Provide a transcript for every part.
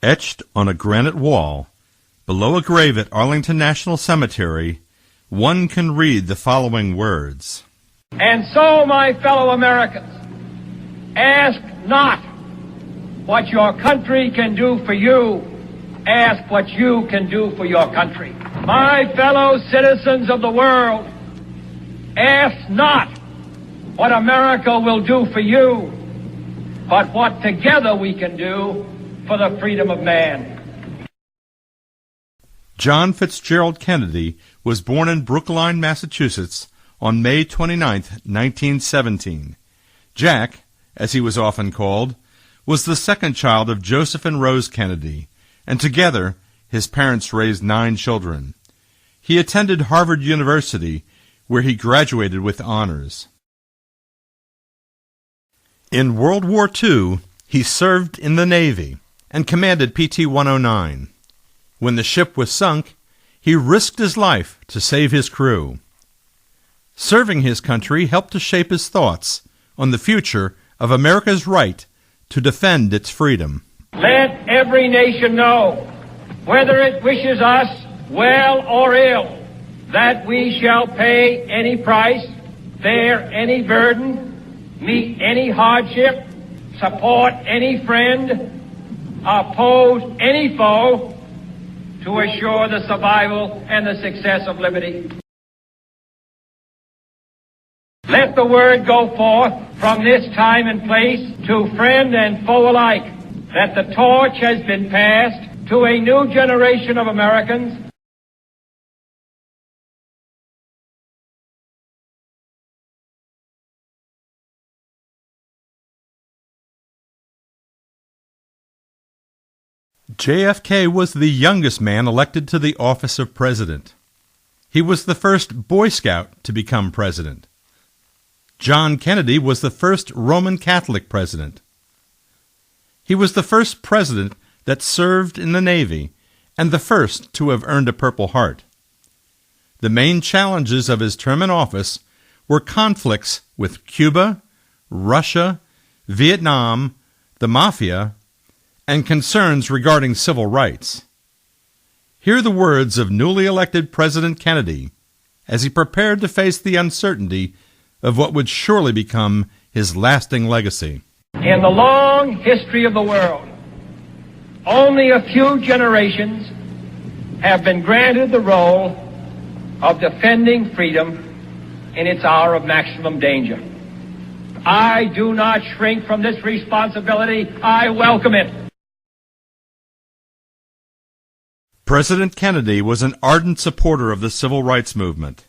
Etched on a granite wall, below a grave at Arlington National Cemetery, one can read the following words. And so, my fellow Americans, ask not what your country can do for you, ask what you can do for your country. My fellow citizens of the world, ask not what America will do for you, but what together we can do for the freedom of man. John Fitzgerald Kennedy was born in Brookline, Massachusetts on May 29, 1917. Jack, as he was often called, was the second child of Joseph and Rose Kennedy, and together his parents raised 9 children. He attended Harvard University, where he graduated with honors. In World War II, he served in the Navy and commanded PT-109. When the ship was sunk, he risked his life to save his crew. Serving his country helped to shape his thoughts on the future of America's right to defend its freedom. Let every nation know, whether it wishes us well or ill, that we shall pay any price, bear any burden, meet any hardship, support any friend, oppose any foe, to assure the survival and the success of liberty. Let the word go forth from this time and place to friend and foe alike that the torch has been passed to a new generation of Americans. JFK was the youngest man elected to the office of president. He was the first Boy Scout to become president. John Kennedy was the first Roman Catholic president. He was the first president that served in the Navy and the first to have earned a Purple Heart. The main challenges of his term in office were conflicts with Cuba, Russia, Vietnam, the Mafia, and concerns regarding civil rights. Hear the words of newly elected President Kennedy as he prepared to face the uncertainty of what would surely become his lasting legacy. In the long history of the world, only a few generations have been granted the role of defending freedom in its hour of maximum danger. I do not shrink from this responsibility. I welcome it. President Kennedy was an ardent supporter of the civil rights movement.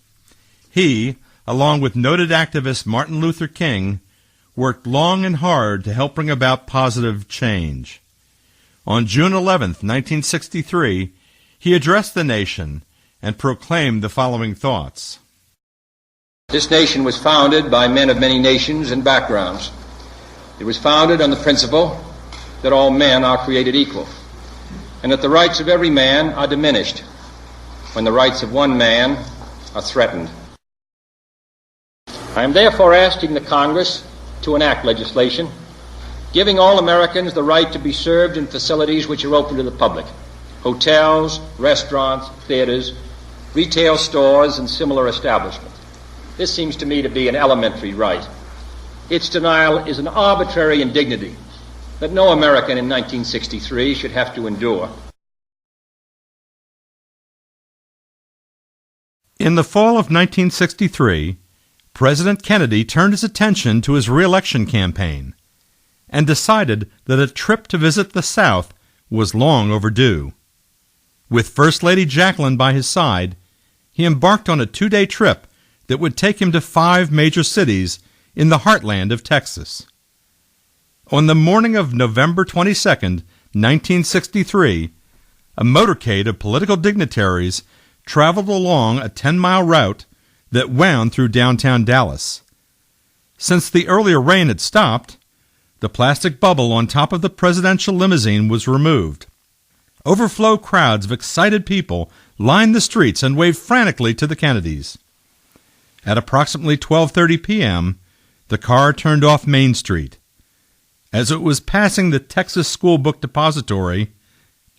He, along with noted activist Martin Luther King, worked long and hard to help bring about positive change. On June 11, 1963, he addressed the nation and proclaimed the following thoughts. This nation was founded by men of many nations and backgrounds. It was founded on the principle that all men are created equal, and that the rights of every man are diminished when the rights of one man are threatened. I am therefore asking the Congress to enact legislation giving all Americans the right to be served in facilities which are open to the public: hotels, restaurants, theaters, retail stores, and similar establishments. This seems to me to be an elementary right. Its denial is an arbitrary indignity that no American in 1963 should have to endure. In the fall of 1963, President Kennedy turned his attention to his re-election campaign and decided that a trip to visit the South was long overdue. With First Lady Jacqueline by his side, he embarked on a 2-day trip that would take him to 5 major cities in the heartland of Texas. On the morning of November 22, 1963, a motorcade of political dignitaries traveled along a 10-mile route that wound through downtown Dallas. Since the earlier rain had stopped, the plastic bubble on top of the presidential limousine was removed. Overflow crowds of excited people lined the streets and waved frantically to the Kennedys. At approximately 12:30 p.m., the car turned off Main Street. As it was passing the Texas School Book Depository,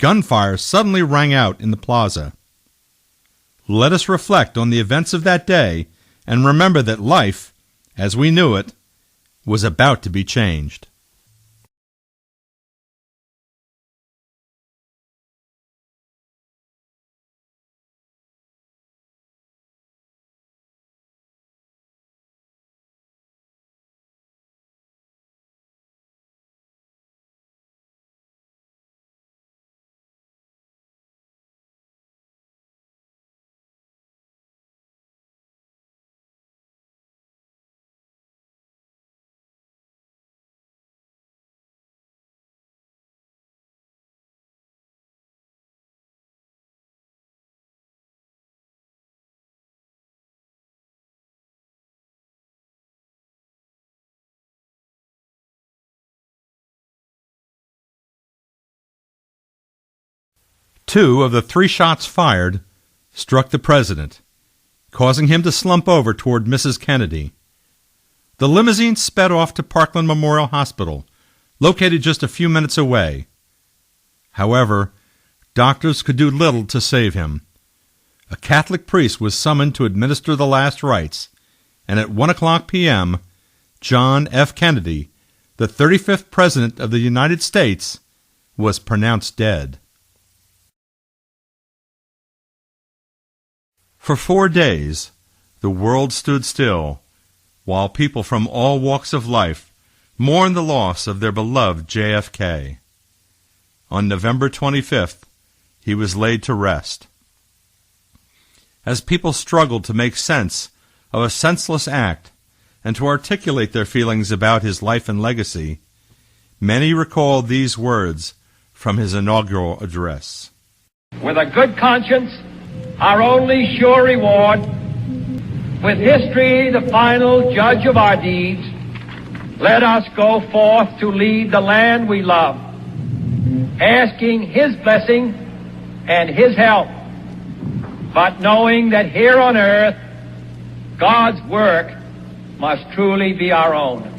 gunfire suddenly rang out in the plaza. Let us reflect on the events of that day and remember that life, as we knew it, was about to be changed. Two of the 3 shots fired struck the president, causing him to slump over toward Mrs. Kennedy. The limousine sped off to Parkland Memorial Hospital, located just a few minutes away. However, doctors could do little to save him. A Catholic priest was summoned to administer the last rites, and at 1:00 p.m., John F. Kennedy, the 35th President of the United States, was pronounced dead. For 4 days, the world stood still, while people from all walks of life mourned the loss of their beloved JFK. On November 25th, he was laid to rest. As people struggled to make sense of a senseless act and to articulate their feelings about his life and legacy, many recalled these words from his inaugural address. With a good conscience, our only sure reward, with history the final judge of our deeds, let us go forth to lead the land we love, asking His blessing and His help, but knowing that here on earth, God's work must truly be our own.